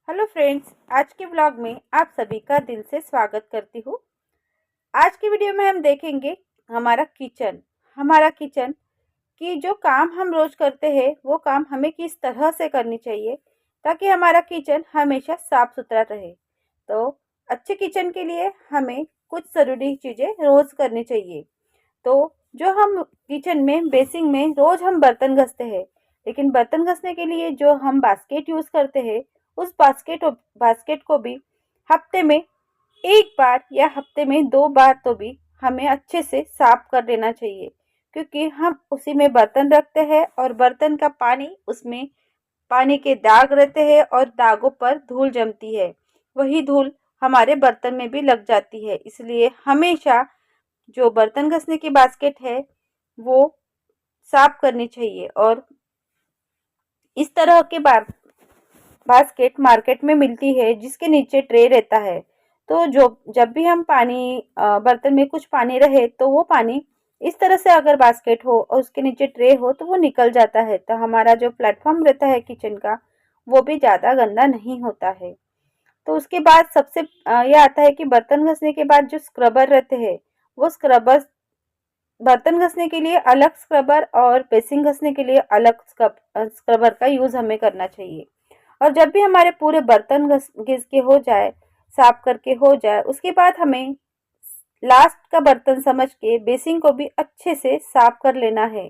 Hello friends, आज के blog में आप सभी का दिल से स्वागत करती हूँ। आज की वीडियो में हम देखेंगे हमारा किचन की जो काम हम रोज करते हैं वो काम हमें किस तरह से करनी चाहिए ताकि हमारा किचन हमेशा साफ सुथरा रहे। तो अच्छे किचन के लिए हमें कुछ ज़रूरी चीज़ें रोज करनी चाहिए। तो जो हम किचन में बेसिंग में रोज हम बर्तन घसते हैं, लेकिन बर्तन घसने के लिए जो हम बास्केट यूज करते हैं उस बास्केट को भी हफ्ते में एक बार या हफ्ते में 2 बार तो भी हमें अच्छे से साफ कर लेना चाहिए, क्योंकि हम उसी में बर्तन रखते हैं और बर्तन का पानी उसमें पानी के दाग रहते हैं और दागों पर धूल जमती है। वही धूल हमारे बर्तन में भी लग जाती है, इसलिए हमेशा जो बर्तन घसने की बास्केट है वो साफ करनी चाहिए। और इस तरह के बास्केट मार्केट में मिलती है जिसके नीचे ट्रे रहता है। तो जो जब भी हम बर्तन में कुछ पानी रहे तो वो पानी इस तरह से अगर बास्केट हो और उसके नीचे ट्रे हो तो वो निकल जाता है, तो हमारा जो प्लेटफॉर्म रहता है किचन का वो भी ज़्यादा गंदा नहीं होता है। तो उसके बाद सबसे ये आता है कि बर्तन घसने के बाद जो स्क्रबर रहते हैं वो स्क्रबर बर्तन घसने के लिए अलग स्क्रबर और बेसिन घसने के लिए अलग स्क्रबर का यूज़ हमें करना चाहिए। और जब भी हमारे पूरे बर्तन घिस के हो जाए, साफ करके हो जाए, उसके बाद हमें लास्ट का बर्तन समझ के बेसिन को भी अच्छे से साफ कर लेना है।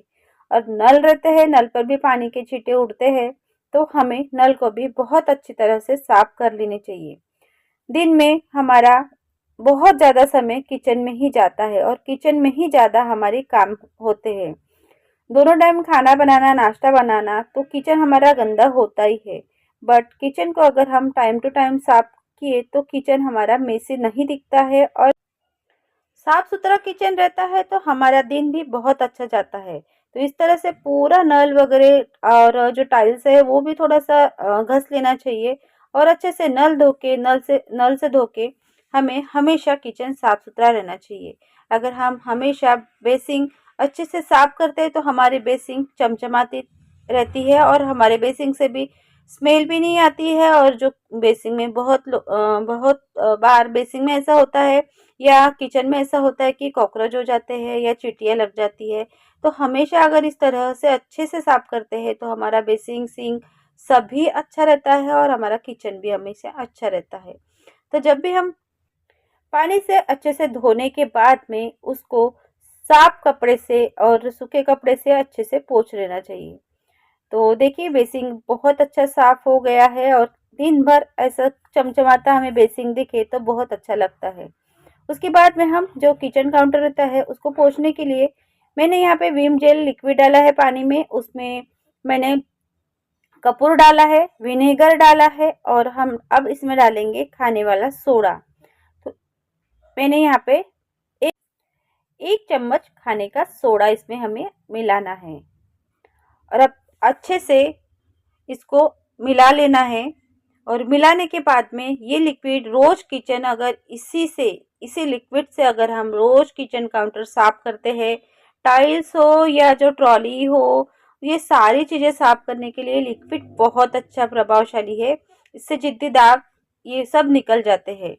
और नल रहते हैं, नल पर भी पानी के छींटे उड़ते हैं, तो हमें नल को भी बहुत अच्छी तरह से साफ कर लेने चाहिए। दिन में हमारा बहुत ज़्यादा समय किचन में ही जाता है और किचन में ही ज़्यादा हमारे काम होते हैं। दोनों टाइम खाना बनाना, नाश्ता बनाना, तो किचन हमारा गंदा होता ही है। बट किचन को अगर हम टाइम टू टाइम साफ किए तो किचन हमारा मेसी नहीं दिखता है और साफ सुथरा किचन रहता है तो हमारा दिन भी बहुत अच्छा जाता है। तो इस तरह से पूरा नल वगैरह और जो टाइल्स है वो भी थोड़ा सा घस लेना चाहिए और अच्छे से नल से धो के हमें हमेशा किचन साफ सुथरा रहना चाहिए। अगर हम हमेशा बेसिंग अच्छे से साफ करते हैं तो हमारी बेसिंग चमचमाती रहती है और हमारे बेसिंग से भी स्मेल भी नहीं आती है। और जो बेसिंग में बहुत बार बेसिंग में ऐसा होता है या किचन में ऐसा होता है कि कॉकरोच हो जाते हैं या चींटियाँ लग जाती है। तो हमेशा अगर इस तरह से अच्छे से साफ करते हैं तो हमारा बेसिंग सिंक सभी अच्छा रहता है और हमारा किचन भी हमेशा अच्छा रहता है। तो जब भी हम पानी से अच्छे से धोने के बाद में उसको साफ कपड़े से और सूखे कपड़े से अच्छे से पोंछ लेना चाहिए। तो देखिए बेसिंग बहुत अच्छा साफ हो गया है और दिन भर ऐसा चमचमाता हमें बेसिंग दिखे तो बहुत अच्छा लगता है। उसके बाद में हम जो किचन काउंटर रहता है उसको पोंछने के लिए मैंने यहाँ पे विम जेल लिक्विड डाला है पानी में, उसमें मैंने कपूर डाला है, विनेगर डाला है और हम अब इसमें डालेंगे खाने वाला सोडा। तो मैंने यहाँ पे एक 1 चम्मच खाने का सोडा इसमें हमें मिलाना है और अब अच्छे से इसको मिला लेना है। और मिलाने के बाद में ये लिक्विड रोज किचन अगर इसी लिक्विड से अगर हम रोज किचन काउंटर साफ करते हैं, टाइल्स हो या जो ट्रॉली हो, ये सारी चीज़ें साफ करने के लिए लिक्विड बहुत अच्छा प्रभावशाली है। इससे जिद्दी दाग ये सब निकल जाते हैं।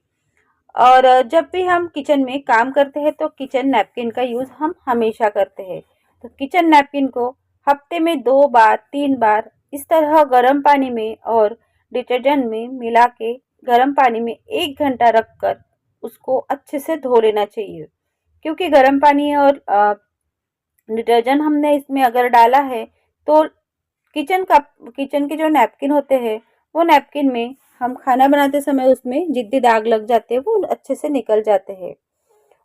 और जब भी हम किचन में काम करते हैं तो किचन नैपकिन का यूज़ हम हमेशा करते हैं। तो किचन नैपकिन को हफ्ते में 2 बार 3 बार इस तरह गर्म पानी में और डिटर्जेंट में मिला के गर्म पानी में 1 घंटा रखकर उसको अच्छे से धो लेना चाहिए। क्योंकि गर्म पानी और डिटर्जेंट हमने इसमें अगर डाला है तो किचन के जो नैपकिन होते हैं वो नैपकिन में हम खाना बनाते समय उसमें जिद्दी दाग लग जाते हैं, वो अच्छे से निकल जाते हैं।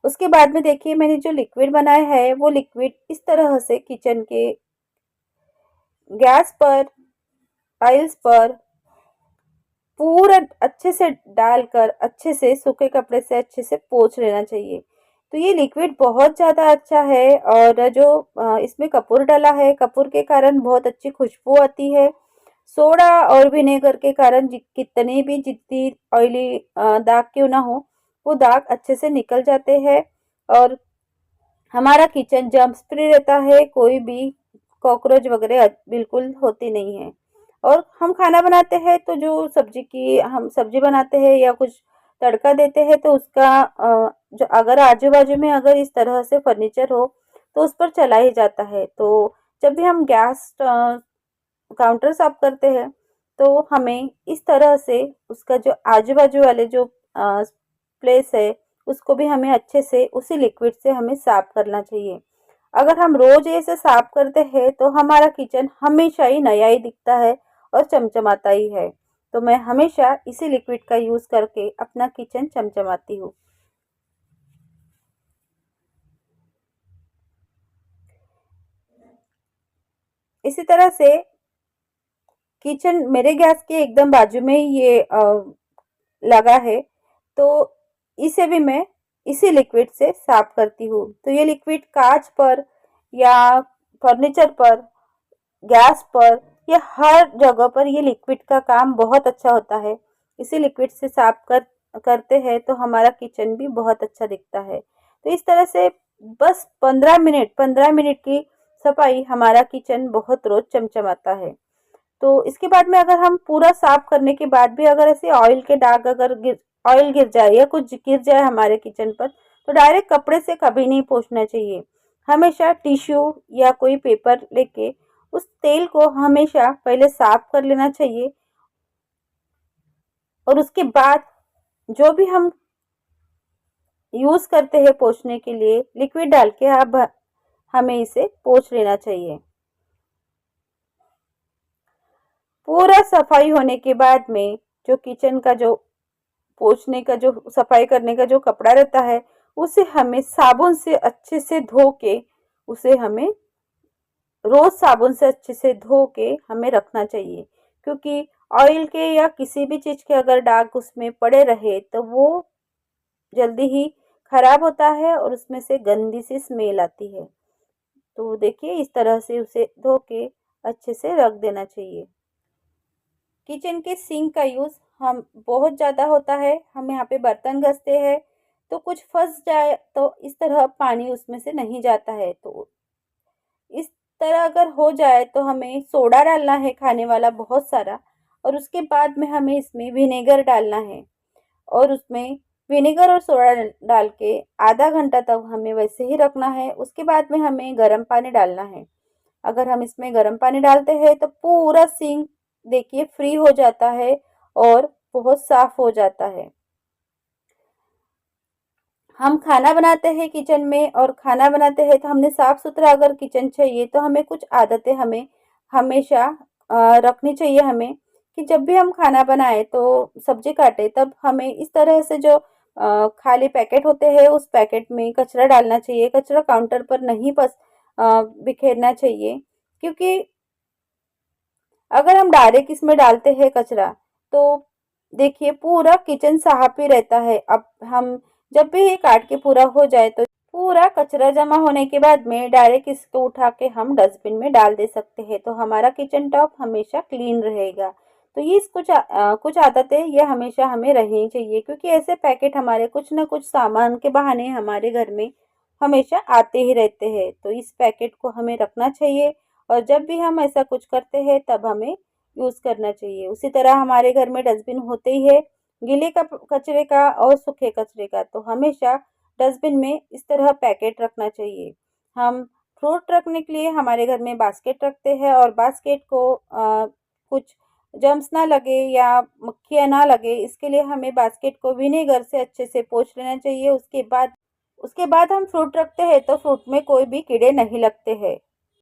उसके बाद में देखिए मैंने जो लिक्विड बनाया है वो लिक्विड इस तरह से किचन के गैस पर, टाइल्स पर पूरा अच्छे से डालकर अच्छे से सूखे कपड़े से अच्छे से पोंछ लेना चाहिए। तो ये लिक्विड बहुत ज़्यादा अच्छा है और जो इसमें कपूर डाला है, कपूर के कारण बहुत अच्छी खुशबू आती है। सोडा और विनेगर के कारण कितने भी जितनी ऑयली दाग क्यों ना हो वो दाग अच्छे से निकल जाते हैं और हमारा किचन जर्म्स फ्री रहता है, कोई भी कॉकरोच वगैरह बिल्कुल होती नहीं है। और हम खाना बनाते हैं तो जो सब्जी की हम सब्जी बनाते हैं या कुछ तड़का देते हैं तो उसका जो अगर आजू बाजू में अगर इस तरह से फर्नीचर हो तो उस पर चला ही जाता है। तो जब भी हम गैस काउंटर साफ करते हैं तो हमें इस तरह से उसका जो आजू बाजू वाले जो प्लेस है उसको भी हमें अच्छे से उसी लिक्विड से हमें साफ करना चाहिए। अगर हम रोज ऐसे साफ करते हैं तो हमारा किचन हमेशा ही नया ही दिखता है और चमचमाता ही है। तो मैं हमेशा इसी लिक्विड का यूज करके अपना किचन चमचमाती हूँ। इसी तरह से किचन मेरे गैस के एकदम बाजू में ही ये लगा है, तो इसे भी मैं इसी लिक्विड से साफ करती हूँ। तो ये लिक्विड कांच पर या फर्नीचर पर, गैस पर, ये हर जगह पर ये लिक्विड का काम बहुत अच्छा होता है। इसी लिक्विड से साफ करते हैं तो हमारा किचन भी बहुत अच्छा दिखता है। तो इस तरह से बस 15 मिनट की सफाई हमारा किचन बहुत रोज चमचमाता है। तो इसके बाद में अगर हम पूरा साफ करने के बाद भी अगर ऐसे ऑयल के दाग अगर ऑयल गिर जाए या कुछ गिर जाए हमारे किचन पर तो डायरेक्ट कपड़े से कभी नहीं पोंछना चाहिए। हमेशा टिश्यू या कोई पेपर लेके उस तेल को हमेशा पहले साफ कर लेना चाहिए और उसके बाद जो भी हम यूज करते हैं पोंछने के लिए लिक्विड डाल के अब हमें इसे पोंछ लेना चाहिए। पूरा सफाई होने के बाद में जो किचन का जो पोंछने का जो सफाई करने का जो कपड़ा रहता है उसे हमें साबुन से अच्छे से धो के उसे हमें रोज साबुन से अच्छे से धो के हमें रखना चाहिए। क्योंकि ऑयल के या किसी भी चीज के अगर दाग उसमें पड़े रहे तो वो जल्दी ही खराब होता है और उसमें से गंदी सी स्मेल आती है। तो देखिए इस तरह से उसे धो के अच्छे से रख देना चाहिए। किचन के सिंक का यूज़ हम बहुत ज़्यादा होता है। हम यहाँ पे बर्तन घसते हैं तो कुछ फंस जाए तो इस तरह पानी उसमें से नहीं जाता है। तो इस तरह अगर हो जाए तो हमें सोडा डालना है खाने वाला बहुत सारा और उसके बाद में हमें इसमें विनेगर डालना है और उसमें विनेगर और सोडा डाल के आधा घंटा तक हमें वैसे ही रखना है। उसके बाद में हमें गर्म पानी डालना है। अगर हम इसमें गर्म पानी डालते हैं तो पूरा सिंक देखिए फ्री हो जाता है और बहुत साफ हो जाता है। हम खाना बनाते हैं किचन में और खाना बनाते हैं तो हमने साफ सुथरा अगर किचन चाहिए तो हमें कुछ आदतें हमें हमेशा रखनी चाहिए। हमें कि जब भी हम खाना बनाए तो सब्जी काटे तब हमें इस तरह से जो खाली पैकेट होते हैं उस पैकेट में कचरा डालना चाहिए। कचरा काउंटर पर नहीं बिखेरना चाहिए। क्योंकि अगर हम डायरेक्ट इसमें डालते हैं कचरा तो देखिए पूरा किचन साफ ही रहता है। अब हम जब भी ये काट के पूरा हो जाए तो पूरा कचरा जमा होने के बाद में डायरेक्ट इसको उठा के हम डस्टबिन में डाल दे सकते हैं। तो हमारा किचन टॉप हमेशा क्लीन रहेगा। तो ये कुछ आदतें ये हमेशा हमें रहनी चाहिए। क्योंकि ऐसे पैकेट हमारे कुछ ना कुछ सामान के बहाने हमारे घर में हमेशा आते ही रहते हैं। तो इस पैकेट को हमें रखना चाहिए और जब भी हम ऐसा कुछ करते हैं तब हमें यूज़ करना चाहिए। उसी तरह हमारे घर में डस्टबिन होते ही है गीले कचरे का और सूखे कचरे का। तो हमेशा डस्टबिन में इस तरह पैकेट रखना चाहिए। हम फ्रूट रखने के लिए हमारे घर में बास्केट रखते हैं और बास्केट को कुछ जर्म्स ना लगे या मक्खियाँ ना लगे इसके लिए हमें बास्केट को विनेगर से अच्छे से पोंछ लेना चाहिए। उसके बाद हम फ्रूट रखते हैं तो फ्रूट में कोई भी कीड़े नहीं लगते हैं।